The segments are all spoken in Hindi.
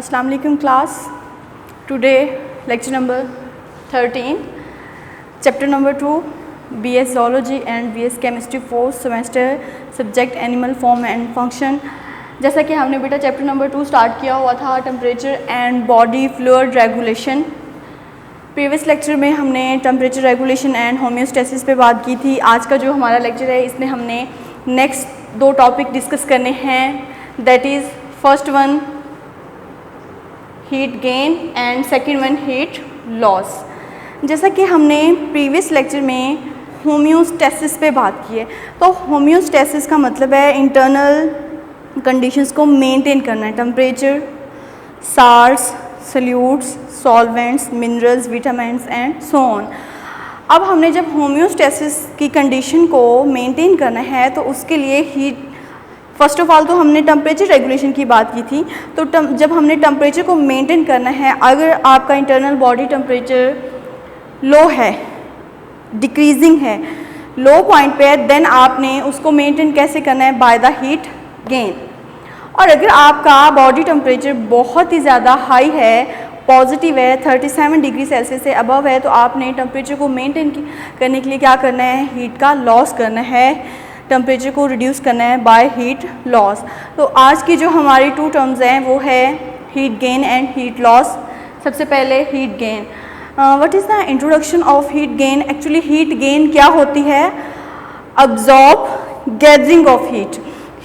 अस्सलाम वालेकुम class. Today lecture number 13, chapter number 2, BS Zoology and BS Chemistry 4th semester, subject animal form and function. जैसा कि हमने बेटा चैप्टर नंबर 2 स्टार्ट किया हुआ था, temperature and body fluid regulation. Previous lecture में हमने टेम्परेचर रेगुलेशन एंड होम्योस्टेसिस पे बात की थी। आज का जो हमारा लेक्चर है इसमें हमने नेक्स्ट 2 टॉपिक डिस्कस करने हैं, that is first one heat gain and second one heat loss. जैसा कि हमने प्रीवियस लेक्चर में होम्योस्टेसिस पे बात की है, तो होम्योस्टेसिस का मतलब है इंटरनल कंडीशंस को मेंटेन करना है, temperature, salts, solutes, solvents, minerals, vitamins and so on. अब हमने जब होम्योस्टेसिस की कंडीशन को मेंटेन करना है तो उसके लिए हीट, फर्स्ट ऑफ ऑल तो हमने टेम्परेचर रेगुलेशन की बात की थी। तो जब हमने टेम्परेचर को मेंटेन करना है, अगर आपका इंटरनल बॉडी टेम्परेचर लो है, डिक्रीजिंग है, लो पॉइंट पे है, देन आपने उसको मेंटेन कैसे करना है? By the heat gain. और अगर आपका बॉडी टेम्परेचर बहुत ही ज़्यादा हाई है, पॉजिटिव है, 37 डिग्री सेल्सियस से अबव है, तो आपने टेम्परेचर को मेंटेन करने के लिए क्या करना है? हीट का लॉस करना है, टेम्परेचर को रिड्यूस करना है बाय हीट लॉस। तो आज की जो हमारी 2 टर्म्स हैं वो है heat gain and heat loss. सबसे पहले heat gain. What is the introduction of heat gain? Actually heat gain क्या होती है? Absorb, gathering of heat.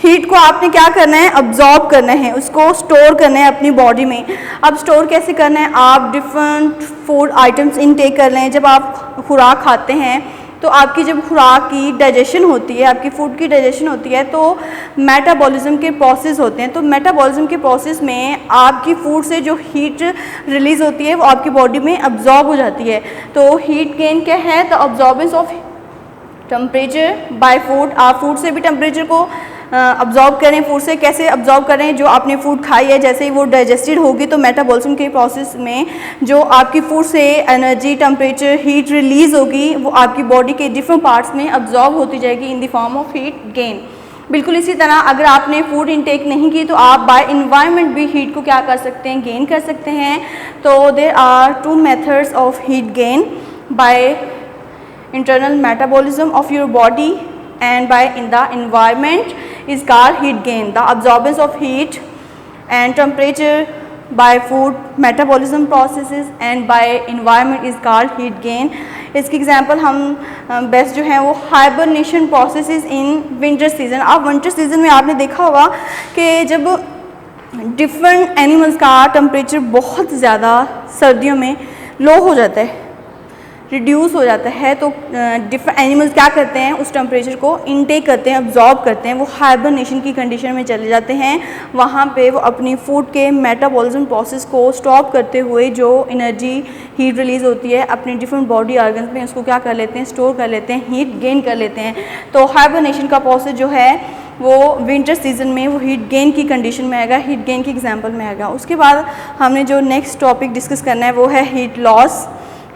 Heat को आपने क्या करना है? अब्जॉर्ब करना है, उसको स्टोर करना है अपनी बॉडी में। अब स्टोर कैसे करना है? आप डिफरेंट फूड आइटम्स इनटेक कर लें। जब आप खुराक खाते हैं तो आपकी जब खुराक की डाइजेशन होती है, आपकी फूड की डाइजेशन होती है, तो मेटाबॉलिज्म के प्रोसेस होते हैं। तो मेटाबॉलिज्म के प्रोसेस में आपकी फूड से जो हीट रिलीज़ होती है वो आपकी बॉडी में अब्जॉर्ब हो जाती है। तो हीट गेन क्या है? The absorbance of temperature by food. आप फूड से भी टेम्परेचर को अब्जॉर्ब करें। फूड से कैसे अब्जॉर्ब करें? जो आपने फूड खाई है, जैसे ही वो डाइजेस्टेड होगी तो मेटाबॉलिज्म के प्रोसेस में जो आपकी फूड से एनर्जी, टेम्परेचर, हीट रिलीज़ होगी वो आपकी बॉडी के डिफरेंट पार्ट्स में अब्जॉर्ब होती जाएगी in the form of heat gain. बिल्कुल इसी तरह अगर आपने फूड इनटेक नहीं की तो आप बाय इन्वायरमेंट भी हीट को क्या कर सकते हैं? गेन कर सकते हैं। तो there are 2 methods of heat gain, by internal metabolism of your body and by in the environment is called heat gain. The absorbance of heat and temperature by food metabolism processes and by environment is called heat gain. इसकी एग्जांपल हम बेस्ट जो है वो hibernation processes in winter season. अब विंटर सीजन में आपने देखा होगा कि जब डिफरेंट एनिमल्स का टेम्परेचर बहुत ज़्यादा सर्दियों में लो हो जाता है, रिड्यूस हो जाता है, तो डिफरेंट एनिमल्स क्या करते हैं? उस टेम्परेचर को इनटेक करते हैं, अब्जॉर्ब करते हैं, वो हाइबरनेशन की कंडीशन में चले जाते हैं। वहाँ पे वो अपनी फूड के मेटाबॉलिज्म प्रोसेस को स्टॉप करते हुए जो एनर्जी, हीट रिलीज़ होती है अपने डिफरेंट बॉडी ऑर्गन्स में, उसको क्या कर लेते हैं? स्टोर कर लेते हैं, हीट गेन कर लेते हैं। तो हाइबरनेशन का प्रोसेस जो है वो विंटर सीजन में वो हीट गेन की कंडीशन में आएगा, हीट गेन की एग्जाम्पल में आएगा। उसके बाद हमने जो नेक्स्ट टॉपिक डिस्कस करना है वो है हीट लॉस।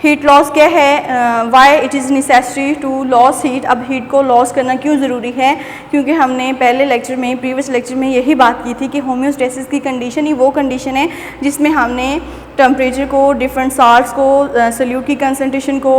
हीट लॉस क्या है? Why it is necessary to loss heat. अब हीट को लॉस करना क्यों ज़रूरी है? क्योंकि हमने पहले लेक्चर में, प्रीवियस लेक्चर में यही बात की थी कि होम्योस्टेसिस की कंडीशन ही वो कंडीशन है जिसमें हमने टेम्परेचर को, डिफरेंट साल्ट्स को, सॉल्यूट की कंसनट्रेशन को,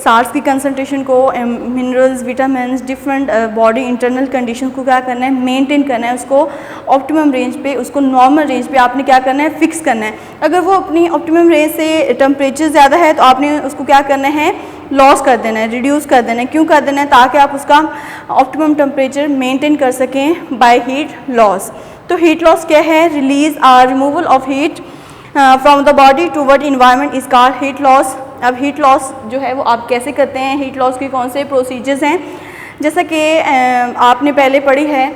साल्ट्स की कंसनट्रेशन को, minerals, vitamins, different body internal condition को क्या करना है? मेंटेन करना है, उसको ऑप्टिमम रेंज पे, उसको नॉर्मल रेंज पे आपने क्या करना है? फिक्स करना है। अगर वो अपनी ऑप्टिमम रेंज से टेम्परेचर ज़्यादा है तो आपने उसको क्या करना है? लॉस कर देना है, रिड्यूस कर देना है। क्यों कर देना है? ताकि आप उसका ऑप्टिमम टेम्परेचर मेंटेन कर सकें बाय हीट लॉस। तो हीट लॉस क्या है? रिलीज और removal of heat from the body toward environment is called heat loss. अब हीट लॉस जो है वो आप कैसे करते हैं? हीट लॉस के कौन से प्रोसीजर्स हैं? जैसा कि आपने पहले पढ़ी है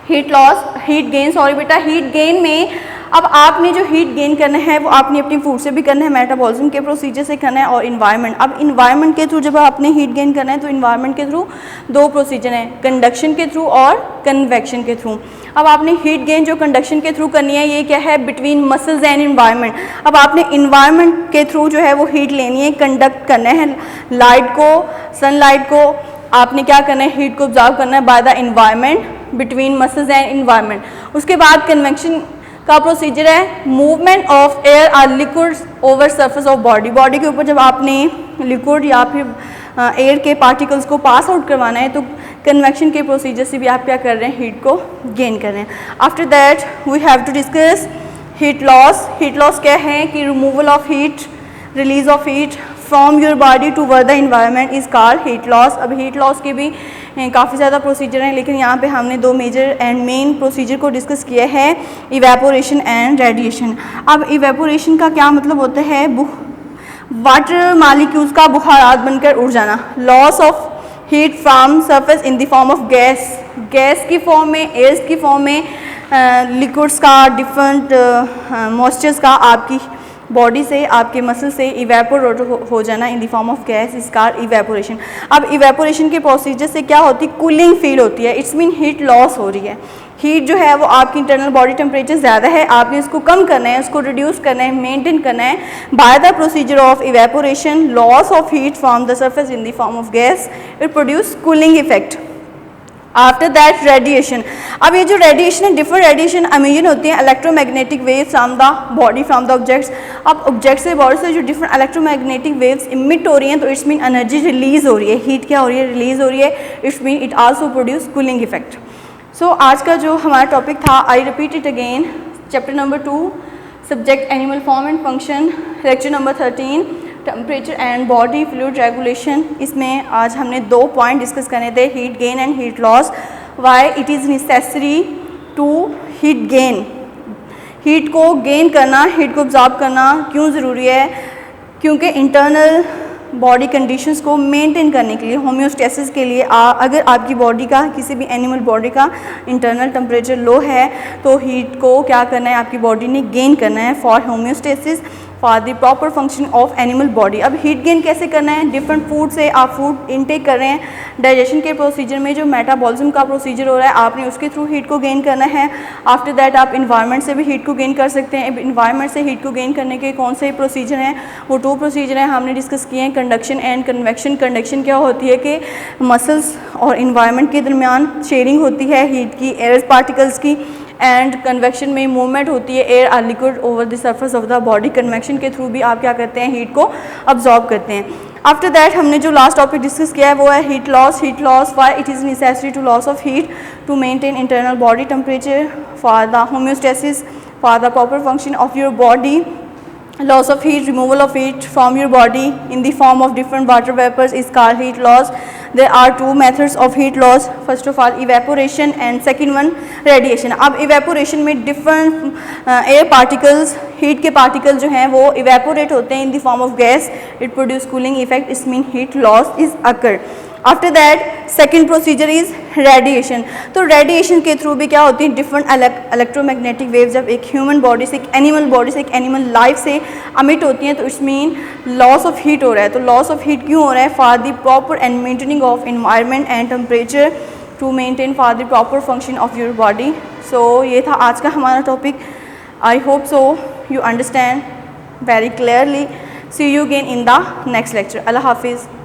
heat loss, heat gain, sorry बेटा, हीट गेन में अब आपने जो हीट गेन करना है वो आपने अपनी फूड से भी करना है, मेटाबॉलिज्म के प्रोसीजर से करना है, और इन्वायरमेंट। अब इन्वायरमेंट के थ्रू जब आपने हीट गेन करना है तो इन्वायरमेंट के थ्रू 2 प्रोसीजर हैं, कंडक्शन के थ्रू और कन्वेक्शन के थ्रू। अब आपने हीट गेन जो कंडक्शन के थ्रू करनी है, ये क्या है? Between muscles and environment. अब आपने इन्वायरमेंट के थ्रू जो है वो हीट लेनी है, कंडक्ट करना है लाइट को, सनलाइट को आपने क्या करना है? हीट को ऑब्जर्व करना है by the environment between muscles and environment. उसके बाद का प्रोसीजर है movement of air or liquids over surface of body. Body के ऊपर जब आपने लिक्विड या फिर एयर के पार्टिकल्स को पास आउट करवाना है तो कन्वेक्शन के प्रोसीजर से भी आप क्या कर रहे हैं, हीट को गेन कर रहे हैं। After that we have to discuss heat loss. Heat loss क्या है कि removal of heat, release of heat from your body toward the environment is called heat loss. अब हीट लॉस के भी काफ़ी ज़्यादा प्रोसीजर हैं, लेकिन यहाँ पे हमने दो मेजर एंड मेन प्रोसीजर को डिस्कस किया है, इवेपोरेशन एंड रेडिएशन। अब इवेपोरेशन का क्या मतलब होता है, वाटर मालिक्यूल्स का बुखारात बनकर उड़ जाना। Loss of heat from surface in the form of gas, gas की फॉर्म में, एयर्स की फॉर्म में, लिक्विड्स का, डिफरेंट मॉइस्चर्स का आपकी बॉडी से, आपके मसल से इवेपोरेट हो जाना in the form of gas is called evaporation. अब इवेपोरेशन के प्रोसीजर से क्या होती है, कूलिंग फील होती है, इट्स मीन हीट लॉस हो रही है। हीट जो है वो आपकी इंटरनल बॉडी टेम्परेचर ज़्यादा है, आपने उसको कम करना है, उसको रिड्यूस करना है, मेंटेन करना है by the procedure of evaporation, loss of heat from the surface in the form of gas, it produce cooling effect. After that radiation. अब ये जो रेडिएशन है, डिफरेंट रेडिएशन एमिशन होती है, electromagnetic waves from the body, from the objects. अब ऑब्जेक्ट से, बॉडी से जो डिफरेंट इलेक्ट्रोमैग्नेटिक वेव्स इमिट हो रही हैं तो इट्स मीन एनर्जी रिलीज हो रही है, हीट क्या हो रही है, रिलीज हो रही है, it's mean it also produce cooling effect. So आज का जो हमारा टॉपिक था, I repeat it again, chapter number 2 subject animal form and function, lecture number 13 temperature and body fluid regulation. इसमें आज हमने 2 पॉइंट डिस्कस करने थे, heat gain and heat loss. Why it is necessary to heat gain, heat को गेन करना, हीट को ऑब्जॉर्ब करना क्यों ज़रूरी है, क्योंकि इंटरनल बॉडी कंडीशंस को मेंटेन करने के लिए, होम्योस्टेसिस के लिए, अगर आपकी बॉडी का, किसी भी एनिमल बॉडी का इंटरनल टेम्परेचर लो है तो हीट को क्या करना है, आपकी बॉडी ने गेन करना है for homeostasis, for the proper function of animal body. अब हीट गेन कैसे करना है, डिफरेंट फूड से आप फूड इनटेक कर रहे हैं, डाइजेशन के प्रोसीजर में जो मेटाबॉलिज्म का प्रोसीजर हो रहा है आपने उसके थ्रू हीट को गेन करना है। आफ्टर दैट आप इन्वायरमेंट से भी हीट को गेन कर सकते हैं। इन्वायरमेंट से हीट को गेन करने के कौन से प्रोसीजर हैं, वो 2 प्रोसीजर हैं हमने डिस्कस किए हैं, कंडक्शन एंड कन्वेक्शन। कंडक्शन क्या होती है कि मसल्स और इन्वायरमेंट के दरमियान शेयरिंग होती है हीट की, एयर पार्टिकल्स की, एंड कन्वेक्शन में मूवमेंट होती है, air or liquid over the surface of the body. Convection के थ्रू भी आप क्या करते हैं, हीट को अब्जॉर्ब करते हैं। आफ्टर दैट हमने जो लास्ट टॉपिक डिस्कस किया है वो है heat loss. Heat loss, why it is necessary to loss of heat to maintain internal body temperature for the homeostasis, for the proper function of your body. Loss of heat, removal of heat from your body in the form of different water vapors is called heat loss. There are 2 methods of heat loss. First of all evaporation and second one radiation. अब evaporation में different air particles, heat के particles जो हैं वो evaporate होते हैं in the form of gas. It produce cooling effect. It means heat loss is occur. After that second procedure is radiation. तो रेडिएशन के थ्रू भी क्या होती है, डिफरेंट इलेक्ट्रोमैग्नेटिक वेव जब एक ह्यूमन बॉडी से, एक एनिमल बॉडी से, एक एनिमल लाइफ से अमिट होती हैं तो it's mean loss of heat हो रहा है। तो लॉस ऑफ हीट क्यों हो रहा है, for the proper and maintaining of environment and temperature to maintain for the proper function of your body. So ये था आज का हमारा topic. I hope so you understand very clearly. See you again in the next lecture. अल्लाह हाफिज़।